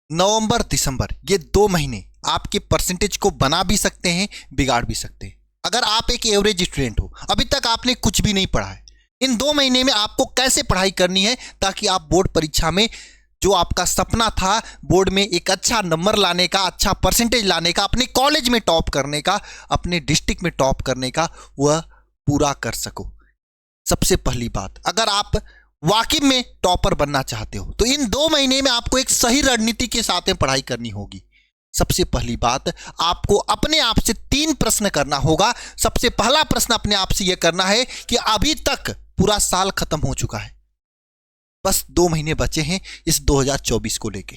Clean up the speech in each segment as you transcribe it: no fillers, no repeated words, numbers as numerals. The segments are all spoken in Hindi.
नवंबर दिसंबर ये 2 महीने आपके परसेंटेज को बना भी सकते हैं, बिगाड़ भी सकते हैं। अगर आप एक एवरेज स्टूडेंट हो, अभी तक आपने कुछ भी नहीं पढ़ा है, इन 2 महीने में आपको कैसे पढ़ाई करनी है ताकि आप बोर्ड परीक्षा में जो आपका सपना था बोर्ड में एक अच्छा नंबर लाने का, अच्छा परसेंटेज लाने का, अपने कॉलेज में टॉप करने का, अपने डिस्ट्रिक्ट में टॉप करने का, वह पूरा कर सको। सबसे पहली बात, अगर आप वाकई में टॉपर बनना चाहते हो तो इन 2 महीने में आपको एक सही रणनीति के साथ में पढ़ाई करनी होगी। सबसे पहली बात, आपको अपने आप से 3 प्रश्न करना होगा। सबसे पहला प्रश्न अपने आप से यह करना है कि अभी तक पूरा साल खत्म हो चुका है, बस 2 महीने बचे हैं इस 2024 को लेके,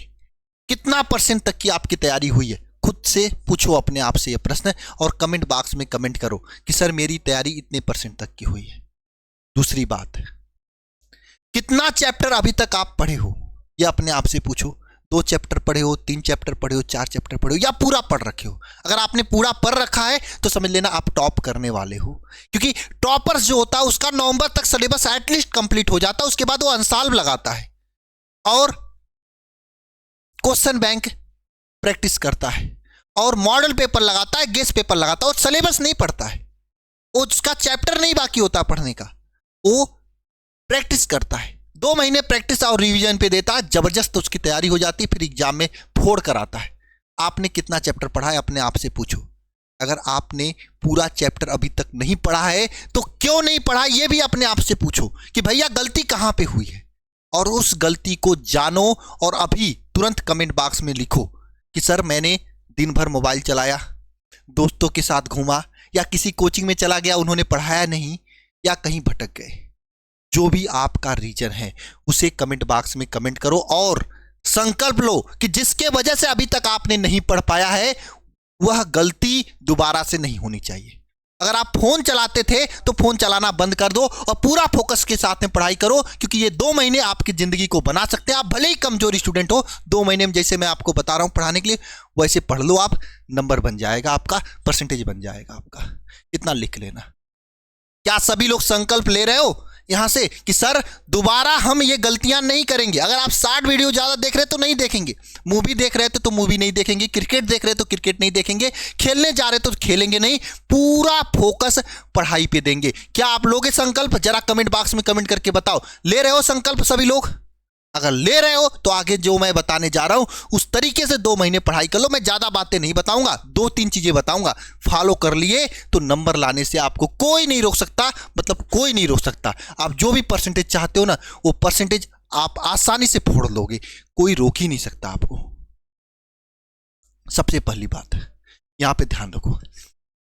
कितना परसेंट तक की आपकी तैयारी हुई है? खुद से पूछो अपने आप से यह प्रश्न और कमेंट बॉक्स में कमेंट करो कि सर मेरी तैयारी इतने परसेंट तक की हुई है। दूसरी बात, कितना चैप्टर अभी तक आप पढ़े हो, यह अपने आप से पूछो। 2 चैप्टर पढ़े हो, 3 चैप्टर पढ़े हो, 4 चैप्टर पढ़े हो या पूरा पढ़ रखे हो? अगर आपने पूरा पढ़ रखा है तो समझ लेना आप टॉप करने वाले हो, क्योंकि टॉपर्स जो होता है उसका नवंबर तक सिलेबस एटलीस्ट कंप्लीट हो जाता है, उसके बाद वो अनसॉल्व लगाता है और क्वेश्चन बैंक प्रैक्टिस करता है और मॉडल पेपर लगाता है, गेस पेपर लगाता है और सिलेबस नहीं पढ़ता है, उसका चैप्टर नहीं बाकी होता पढ़ने का, वो प्रैक्टिस करता है। 2 महीने प्रैक्टिस और रिवीजन पे देता है, जबरदस्त उसकी तैयारी हो जाती है, फिर एग्जाम में फोड़ कर आता है। आपने कितना चैप्टर पढ़ा है अपने आप से पूछो। अगर आपने पूरा चैप्टर अभी तक नहीं पढ़ा है तो क्यों नहीं पढ़ा ये भी अपने आप से पूछो कि भैया गलती कहां पे हुई है, और उस गलती को जानो और अभी तुरंत कमेंट बॉक्स में लिखो कि सर मैंने दिन भर मोबाइल चलाया, दोस्तों के साथ घूमा, या किसी कोचिंग में चला गया उन्होंने पढ़ाया नहीं, या कहीं भटक गए। जो भी आपका रीजन है उसे कमेंट बॉक्स में कमेंट करो और संकल्प लो कि जिसके वजह से अभी तक आपने नहीं पढ़ पाया है वह गलती दोबारा से नहीं होनी चाहिए। अगर आप फोन चलाते थे तो फोन चलाना बंद कर दो और पूरा फोकस के साथ में पढ़ाई करो, क्योंकि ये 2 महीने आपकी जिंदगी को बना सकते हैं। आप भले ही कमजोर स्टूडेंट हो, 2 महीने में जैसे मैं आपको बता रहा हूं पढ़ाने के लिए वैसे पढ़ लो, आप नंबर बन जाएगा, आपका परसेंटेज बन जाएगा आपका। इतना लिख लेना। क्या सभी लोग संकल्प ले रहे हो यहां से कि सर दोबारा हम ये गलतियां नहीं करेंगे? अगर आप 60 वीडियो ज्यादा देख रहे तो नहीं देखेंगे, मूवी देख रहे थे तो मूवी नहीं देखेंगे, क्रिकेट देख रहे तो क्रिकेट नहीं देखेंगे, खेलने जा रहे तो खेलेंगे नहीं, पूरा फोकस पढ़ाई पे देंगे। क्या आप लोगे संकल्प? जरा कमेंट बॉक्स में कमेंट करके बताओ। ले रहे हो संकल्प सभी लोग? अगर ले रहे हो तो आगे जो मैं बताने जा रहा हूं उस तरीके से 2 महीने पढ़ाई कर लो। मैं ज्यादा बातें नहीं बताऊंगा, 2-3 चीजें बताऊंगा, फॉलो कर लिए तो नंबर लाने से आपको कोई नहीं रोक सकता, मतलब कोई नहीं रोक सकता। आप जो भी परसेंटेज चाहते हो ना वो परसेंटेज आप आसानी से फोड़ लोगे, कोई रोक ही नहीं सकता आपको। सबसे पहली बात यहां पे ध्यान रखो।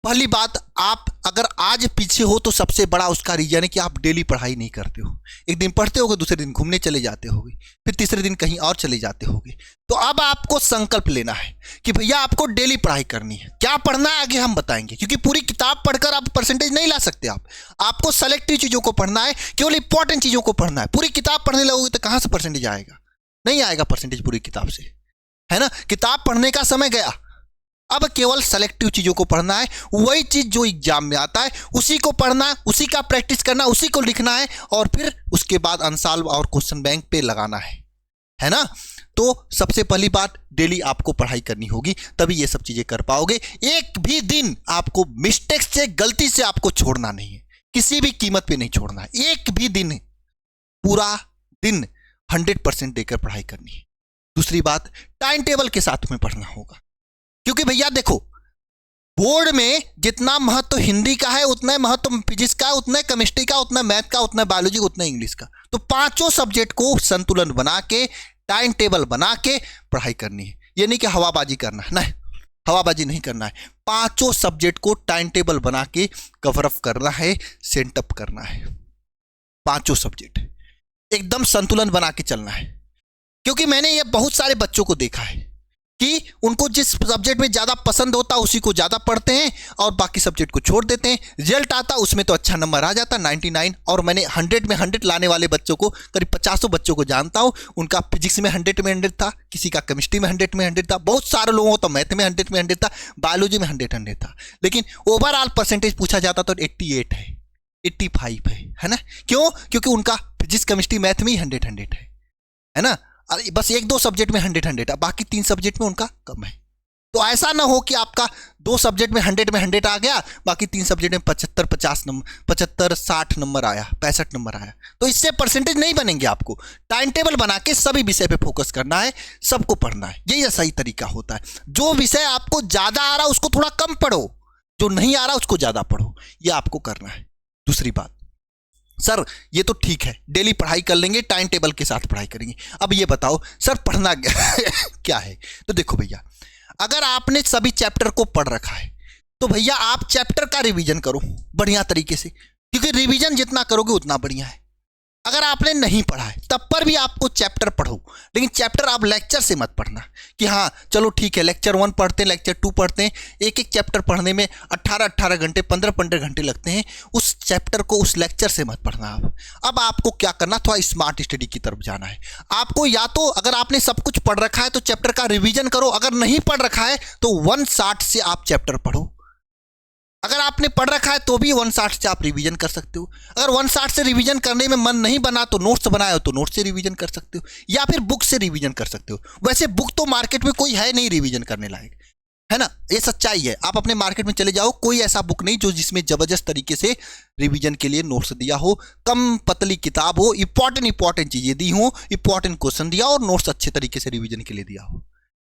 पहली बात, आप अगर आज पीछे हो तो सबसे बड़ा उसका रीजन है कि आप डेली पढ़ाई नहीं करते हो। एक दिन पढ़ते होगे, दूसरे दिन घूमने चले जाते होगे, फिर तीसरे दिन कहीं और चले जाते होगे। तो अब आपको संकल्प लेना है कि भैया आपको डेली पढ़ाई करनी है। क्या पढ़ना है आगे हम बताएंगे, क्योंकि पूरी किताब पढ़कर आप परसेंटेज नहीं ला सकते। आपको सेलेक्टिव चीजों को पढ़ना है, केवल इंपॉर्टेंट चीजों को पढ़ना है। पूरी किताब पढ़ने लगोगे तो कहां से परसेंटेज आएगा? नहीं आएगा परसेंटेज पूरी किताब से, है ना। किताब पढ़ने का समय गया, अब केवल सेलेक्टिव चीजों को पढ़ना है। वही चीज जो एग्जाम में आता है उसी को पढ़ना है, उसी का प्रैक्टिस करना, उसी को लिखना है और फिर उसके बाद अनसॉल्व और क्वेश्चन बैंक पे लगाना है ना। तो सबसे पहली बात, डेली आपको पढ़ाई करनी होगी, तभी ये सब चीजें कर पाओगे। एक भी दिन आपको मिस्टेक से, गलती से आपको छोड़ना नहीं है, किसी भी कीमत पे नहीं छोड़ना है। एक भी दिन, पूरा दिन 100% देकर पढ़ाई करनी है। दूसरी बात, टाइम टेबल के साथ में पढ़ना होगा, क्योंकि भैया देखो बोर्ड में जितना महत्व हिंदी का है उतना महत्व फिजिक्स का, उतना केमिस्ट्री का, उतना मैथ का, उतना बायोलॉजी, उतना इंग्लिश का। तो 5 सब्जेक्ट को संतुलन बना के, टाइम टेबल बना के पढ़ाई करनी है। ये नहीं कि हवाबाजी करना है, नहीं, हवाबाजी नहीं करना है। 5 सब्जेक्ट को टाइम टेबल बना के कवर अप करना है, सेंटअप करना है। 5 सब्जेक्ट एकदम संतुलन बना के चलना है, क्योंकि मैंने ये बहुत सारे बच्चों को देखा है कि उनको जिस सब्जेक्ट में ज्यादा पसंद होता उसी को ज्यादा पढ़ते हैं और बाकी सब्जेक्ट को छोड़ देते हैं। रिजल्ट आता उसमें तो अच्छा नंबर आ जाता 99, और मैंने 100 में 100 लाने वाले बच्चों को, करीब 50 बच्चों को जानता हूं। उनका फिजिक्स में 100 में 100 था, किसी का केमिस्ट्री में 100 में 100 था, बहुत सारे लोगों को तो मैथ में 100 में 100 था, बायोलॉजी में 100 था, लेकिन ओवरऑल परसेंटेज पूछा जाता तो 88 है, 85 है ना। क्यों? क्योंकि उनका फिजिक्स केमिस्ट्री मैथ में ही 100 है ना। अरे बस एक दो सब्जेक्ट में 100 है, बाकी 3 सब्जेक्ट में उनका कम है। तो ऐसा ना हो कि आपका 2 सब्जेक्ट में 100 आ गया, बाकी 3 सब्जेक्ट में 75-50 नंबर, 75-60 नंबर आया, 65 नंबर आया, तो इससे परसेंटेज नहीं बनेंगे। आपको टाइम टेबल बना के सभी विषय पे फोकस करना है, सबको पढ़ना है, यही सही तरीका होता है। जो विषय आपको ज्यादा आ रहा है उसको थोड़ा कम पढ़ो, जो नहीं आ रहा उसको ज्यादा पढ़ो, ये आपको करना है। दूसरी बात, सर ये तो ठीक है, डेली पढ़ाई कर लेंगे, टाइम टेबल के साथ पढ़ाई करेंगे। अब ये बताओ सर पढ़ना क्या है? तो देखो भैया, अगर आपने सभी चैप्टर को पढ़ रखा है तो भैया आप चैप्टर का रिवीजन करो बढ़िया तरीके से, क्योंकि रिवीजन जितना करोगे उतना बढ़िया है। अगर आपने नहीं पढ़ा है तब पर भी आपको चैप्टर पढ़ो, लेकिन चैप्टर आप लेक्चर से मत पढ़ना कि हाँ चलो ठीक है लेक्चर 1 पढ़ते हैं, लेक्चर 2 पढ़ते हैं। एक एक चैप्टर पढ़ने में 18-18 घंटे, 15-15 घंटे लगते हैं। उस चैप्टर को उस लेक्चर से मत पढ़ना। अब आपको क्या करना, थोड़ा स्मार्ट स्टडी की तरफ जाना है आपको। या तो अगर आपने सब कुछ पढ़ रखा है तो चैप्टर का रिवीजन करो, अगर नहीं पढ़ रखा है तो 1 शॉट से आप चैप्टर पढ़ो। अगर आपने पढ़ रखा है तो भी 1 शॉट से आप रिवीजन कर सकते हो। अगर 1 शॉट से रिवीजन करने में मन नहीं बना तो नोट्स बनाए हो तो नोट्स से रिवीजन कर सकते हो, या फिर बुक से रिवीजन कर सकते हो। वैसे बुक तो मार्केट में कोई है नहीं रिवीजन करने लायक, है ना, ये सच्चाई है। आप अपने मार्केट में चले जाओ, कोई ऐसा बुक नहीं जो जिसमें जबरदस्त तरीके से रिवीजन के लिए नोट्स दिया हो, कम पतली किताब हो, इंपॉर्टेंट चीजें दी हो, इंपॉर्टेंट क्वेश्चन दिया और नोट्स अच्छे तरीके से रिवीजन के लिए दिया हो,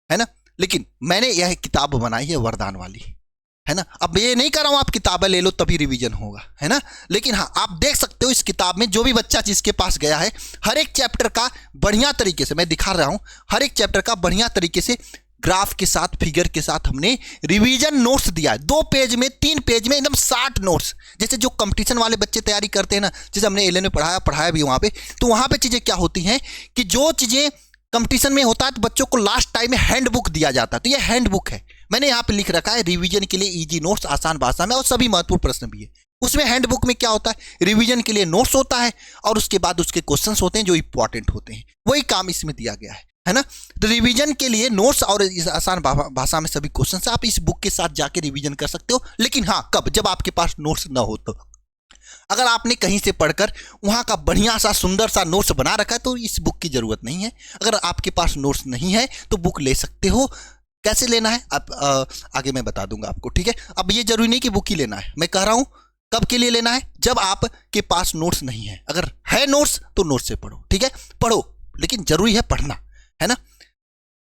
है ना। लेकिन मैंने यह किताब बनाई है वरदान वाली, है ना। अब ये नहीं कर रहा हूं आप किताबें ले लो तभी रिवीजन होगा, है ना। लेकिन हाँ आप देख सकते हो इस किताब में जो भी बच्चा जिसके पास गया है, हर एक चैप्टर का बढ़िया तरीके से मैं दिखा रहा हूं, हर एक चैप्टर का बढ़िया तरीके से ग्राफ के साथ, फिगर के साथ हमने रिवीजन नोट्स दिया है। 2 पेज में, 3 पेज में एकदम 60 नोट्स। जैसे जो कंपटीशन वाले बच्चे तैयारी करते हैं ना, जैसे हमने एलएन में पढ़ाया भी वहां पे, तो वहां पे चीजें क्या होती हैं कि जो चीजें कंपटीशन में होता है तो बच्चों को लास्ट टाइम में हैंडबुक दिया जाता है। तो ये हैंडबुक है, मैंने यहाँ पे लिख रखा है रिवीजन के लिए इजी नोट्स, आसान भाषा में, और सभी महत्वपूर्ण प्रश्न भी है। उसमें हैंडबुक में क्या होता है, रिवीजन के लिए नोट्स होता है और उसके बाद उसके क्वेश्चंस होते हैं जो इंपॉर्टेंट होते हैं। वही काम इसमें दिया गया है ना। तो रिवीजन के लिए नोट्स और इस आसान भाषा में सभी क्वेश्चंस आप इस बुक के साथ जाके रिवीजन कर सकते हो। लेकिन हाँ कब, जब आपके पास नोट्स ना हो तो। अगर आपने कहीं से पढ़कर वहां का बढ़िया सा सुंदर सा नोट्स बना रखा है तो इस बुक की जरूरत नहीं है। अगर आपके पास नोट्स नहीं है तो बुक ले सकते हो। कैसे लेना है आप आगे मैं बता दूंगा आपको, ठीक है। अब ये जरूरी नहीं कि बुक ही लेना है, मैं कह रहा हूं कब के लिए लेना है, जब आपके पास नोट्स नहीं है। अगर है नोट्स तो नोट्स से पढ़ो, ठीक है, पढ़ो, लेकिन जरूरी है पढ़ना, है ना।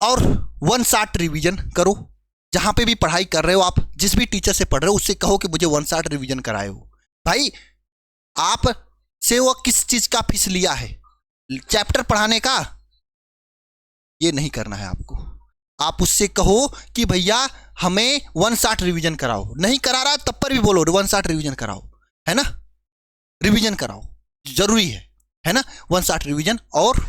और 1 शॉट रिवीजन करो। जहां पे भी पढ़ाई कर रहे हो आप, जिस भी टीचर से पढ़ रहे हो उससे कहो कि मुझे 1 शॉट रिवीजन कराए हो। भाई आप से वो किस चीज का फीस लिया है, चैप्टर पढ़ाने का, ये नहीं करना है आपको। आप उससे कहो कि भैया हमें 1 शॉट रिवीजन कराओ। नहीं करा रहा तब पर भी बोलो 1 शॉट रिवीजन कराओ, है ना, रिवीजन कराओ, जरूरी है ना। 1 शॉट रिवीजन और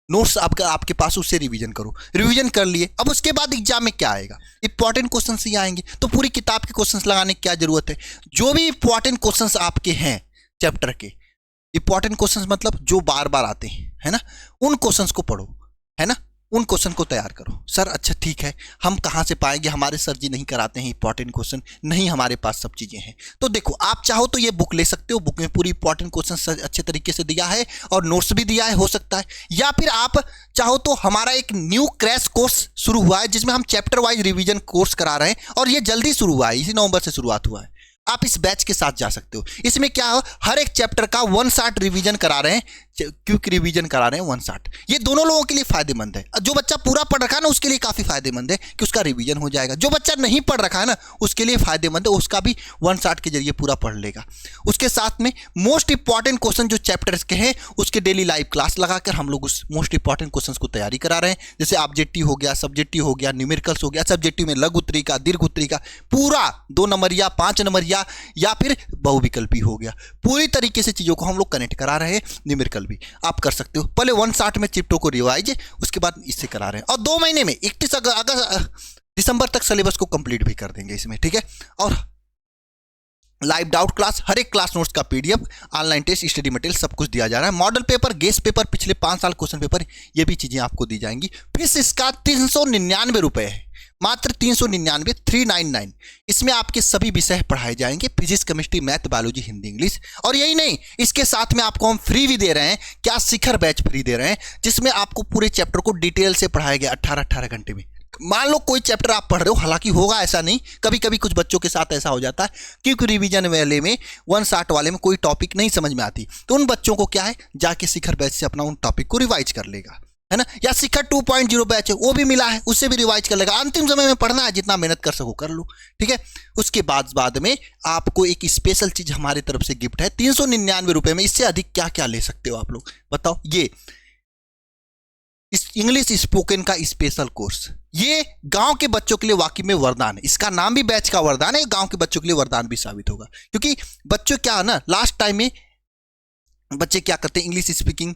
नोट्स आपके पास, उससे रिवीजन करो। रिवीजन कर लिए, अब उसके बाद एग्जाम में क्या आएगा, इंपॉर्टेंट क्वेश्चंस ही आएंगे। तो पूरी किताब के क्वेश्चंस लगाने की क्या जरूरत है। जो भी इंपॉर्टेंट क्वेश्चंस आपके हैं चैप्टर के, इंपॉर्टेंट क्वेश्चंस मतलब जो बार बार आते हैं, है ना, उन क्वेश्चंस को पढ़ो, है ना, उन क्वेश्चन को तैयार करो। सर अच्छा ठीक है, हम कहाँ से पाएंगे, हमारे सर जी नहीं कराते हैं इंपॉर्टेंट क्वेश्चन, नहीं हमारे पास सब चीजें हैं। तो देखो आप चाहो तो ये बुक ले सकते हो, बुक में पूरी इंपॉर्टेंट क्वेश्चन अच्छे तरीके से दिया है और नोट्स भी दिया है, हो सकता है। या फिर आप चाहो तो हमारा एक न्यू क्रैश कोर्स शुरू हुआ है जिसमें हम चैप्टर वाइज रिवीजन कोर्स करा रहे हैं, और ये जल्दी शुरू हुआ है, इसी नवंबर से शुरुआत हुआ है। आप इस बैच के साथ जा सकते हो। इसमें क्या हो, हर एक चैप्टर का 1 शॉट रिवीजन करा रहे हैं, क्विक रिवीजन करा रहे हैं 1 शॉट। ये दोनों लोगों के लिए फायदेमंद है। जो बच्चा पूरा पढ़ रखा है ना उसके लिए काफी फायदेमंद है कि उसका रिवीजन हो जाएगा। जो बच्चा नहीं पढ़ रखा है ना उसके लिए फायदेमंद है, उसका भी 1 शॉट के जरिए पूरा पढ़ लेगा। उसके साथ में मोस्ट इंपॉर्टेंट क्वेश्चन जो चैप्टर्स के हैं उसके डेली लाइव क्लास लगाकर हम लोग उस मोस्ट इंपॉर्टेंट क्वेश्चन को तैयारी करा रहे हैं। जैसे ऑब्जेक्टिव हो गया, सब्जेक्टिव हो गया, न्यूमेरिकल्स हो गया, सब्जेक्टिव में लघु उत्तरिका, दीर्घ उत्तरिका, पूरा 2 नंबरिया, 5 नंबरिया, या फिर बहुविकल्पी हो गया, पूरी तरीके से चीजों को हम लोग कनेक्ट करा रहे हैं। न्यूमेरिकल भी आप कर सकते हो। पहले 1 शॉट में चिप्टो को रिवाइज, उसके बाद इससे करा रहे हैं, और 2 महीने में 31 दिसंबर तक सिलेबस को कंप्लीट भी कर देंगे इसमें, ठीक है। और लाइव डाउट क्लास, हर एक क्लास नोट्स का PDF, online test, study material सब कुछ दिया जा रहा है। मॉडल पेपर, गेस्ट पेपर, पिछले 5 साल क्वेश्चन पेपर, ये भी चीजें आपको दी जाएंगी। फीस इसका 399 रुपए है। मात्र 399, 399। इसमें आपके सभी विषय पढ़ाए जाएंगे, physics, chemistry, math, biology, Hindi, English. और यही नहीं, इसके साथ में आपको हम फ्री भी दे रहे हैं। क्या? शिखर बैच फ्री दे रहे हैं, जिसमें आपको पूरे चैप्टर को डिटेल से पढ़ाया गया 18 घंटे में। मान लो कोई चैप्टर आप पढ़ रहे हो, हालांकि होगा ऐसा नहीं, कभी कभी कुछ बच्चों के साथ ऐसा हो जाता है, क्योंकि रिवीजन वाले में 160 वाले में कोई टॉपिक नहीं समझ में आती, तो उन बच्चों को क्या है, जाके शिखर बैच से अपना उन टॉपिक को रिवाइज कर लेगा, है ना। या शिखर 2.0 बैच है, वो भी मिला है, उससे भी रिवाइज कर लेगा। अंतिम समय में पढ़ना है, जितना मेहनत कर सको कर लो, ठीक है। उसके बाद में आपको एक स्पेशल चीज हमारी तरफ से गिफ्ट है 399 रुपए में। इससे अधिक क्या क्या ले सकते हो आप लोग बताओ। ये इंग्लिश स्पोकन का स्पेशल कोर्स, ये गांव के बच्चों के लिए वाकई में वरदान है। इसका नाम भी बैच का वरदान है, गांव के बच्चों के लिए वरदान भी साबित होगा। क्योंकि बच्चों क्या है ना, लास्ट टाइम में बच्चे क्या करते हैं, इंग्लिश स्पीकिंग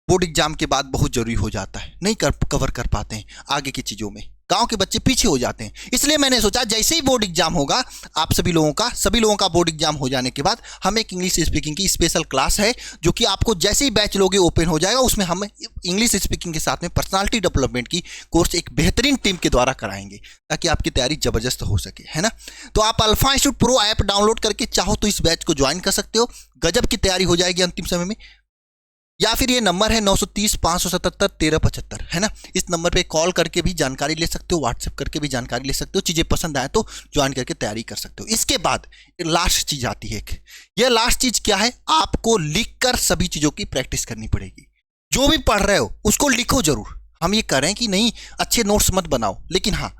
बोर्ड एग्जाम के बाद बहुत जरूरी हो जाता है, नहीं कवर कर पाते हैं आगे की चीजों में, गांव के बच्चे पीछे हो जाते हैं। इसलिए मैंने सोचा जैसे ही बोर्ड एग्जाम होगा, आप सभी लोगों का बोर्ड एग्जाम हो जाने के बाद हम एक इंग्लिश स्पीकिंग की स्पेशल क्लास है, जो कि आपको जैसे ही बैच लोगे ओपन हो जाएगा। उसमें हम इंग्लिश स्पीकिंग के साथ में पर्सनालिटी डेवलपमेंट की कोर्स एक बेहतरीन टीम के द्वारा कराएंगे, ताकि आपकी तैयारी जबरदस्त हो सके, है ना। तो आप alpha institute pro app download करके चाहो तो इस बैच को ज्वाइन कर सकते हो, गजब की तैयारी हो जाएगी अंतिम समय में। या फिर ये नंबर है 930 577 1375, है ना। इस नंबर पे कॉल करके भी जानकारी ले सकते हो, व्हाट्सएप करके भी जानकारी ले सकते हो। चीज़ें पसंद आए तो ज्वाइन करके तैयारी कर सकते हो। इसके बाद लास्ट चीज़ आती है एक, ये लास्ट चीज़ क्या है, आपको लिखकर सभी चीज़ों की प्रैक्टिस करनी पड़ेगी। जो भी पढ़ रहे हो उसको लिखो जरूर। हम ये कह रहे हैं कि नहीं अच्छे नोट्स मत बनाओ, लेकिन हाँ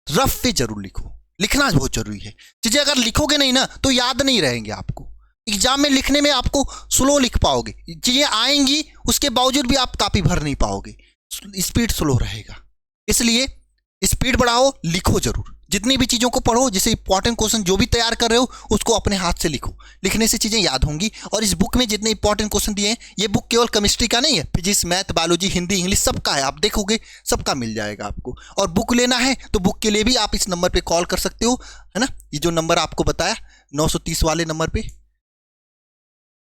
रफ पे जरूर लिखो। लिखना बहुत जरूरी है। चीज़ें अगर लिखोगे नहीं ना तो याद नहीं रहेंगे आपको। एग्जाम में लिखने में आपको स्लो लिख पाओगे, चीजें आएंगी उसके बावजूद भी आप कापी भर नहीं पाओगे, स्पीड स्लो रहेगा। इसलिए स्पीड बढ़ाओ, लिखो जरूर। जितनी भी चीज़ों को पढ़ो, जैसे इंपॉर्टेंट क्वेश्चन जो भी तैयार कर रहे हो उसको अपने हाथ से लिखो, लिखने से चीज़ें याद होंगी। और इस बुक में जितने इंपॉर्टेंट क्वेश्चन दिए हैं, ये बुक केवल केमिस्ट्री का नहीं है, physics, math, biology, Hindi, English सबका है। आप देखोगे सबका मिल जाएगा आपको। और बुक लेना है तो बुक के लिए भी आप इस नंबर पर कॉल कर सकते हो, है ना। ये जो नंबर आपको बताया 930 वाले नंबर पर,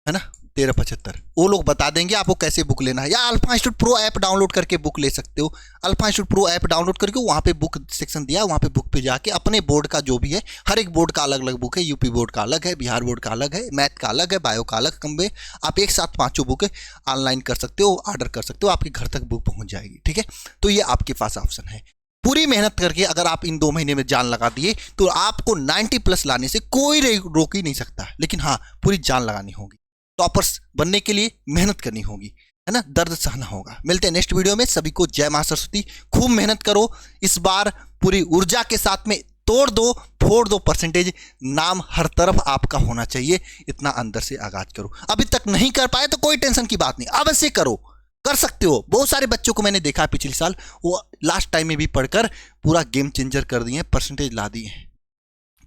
है ना, 1375, वो लोग बता देंगे आपको कैसे बुक लेना है। या alpha institute pro app download करके बुक ले सकते हो। Alpha institute pro app download करके वहाँ पे बुक सेक्शन दिया है, वहाँ पे बुक पे जाके अपने बोर्ड का जो भी है, हर एक बोर्ड का अलग अलग बुक है। यूपी बोर्ड का अलग है, बिहार बोर्ड का अलग है, मैथ का अलग है, बायो का अलग, कम्बे आप एक साथ 5 बुक ऑनलाइन कर सकते हो, ऑर्डर कर सकते हो, आपके घर तक बुक पहुँच जाएगी, ठीक है। तो ये आपके पास ऑप्शन है। पूरी मेहनत करके अगर आप इन 2 महीने में जान लगा दिए तो आपको 90+ लाने से कोई रोक ही नहीं सकता। लेकिन हाँ, पूरी जान लगानी होगी। टॉपर्स बनने के लिए मेहनत करनी होगी, है ना, दर्द सहना होगा। मिलते हैं नेक्स्ट वीडियो में। सभी को जय मां सरस्वती। खूब मेहनत करो, इस बार पूरी ऊर्जा के साथ में तोड़ दो, फोड़ दो परसेंटेज। नाम हर तरफ आपका होना चाहिए, इतना अंदर से आगाज करो। अभी तक नहीं कर पाए तो कोई टेंशन की बात नहीं, अवश्य करो, कर सकते हो। बहुत सारे बच्चों को मैंने देखा पिछले साल, वो लास्ट टाइम में भी पढ़कर पूरा गेम चेंजर कर दिए, परसेंटेज ला दिए हैं,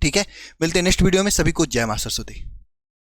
ठीक है। मिलते हैं नेक्स्ट वीडियो में। सभी को जय मां सरस्वती।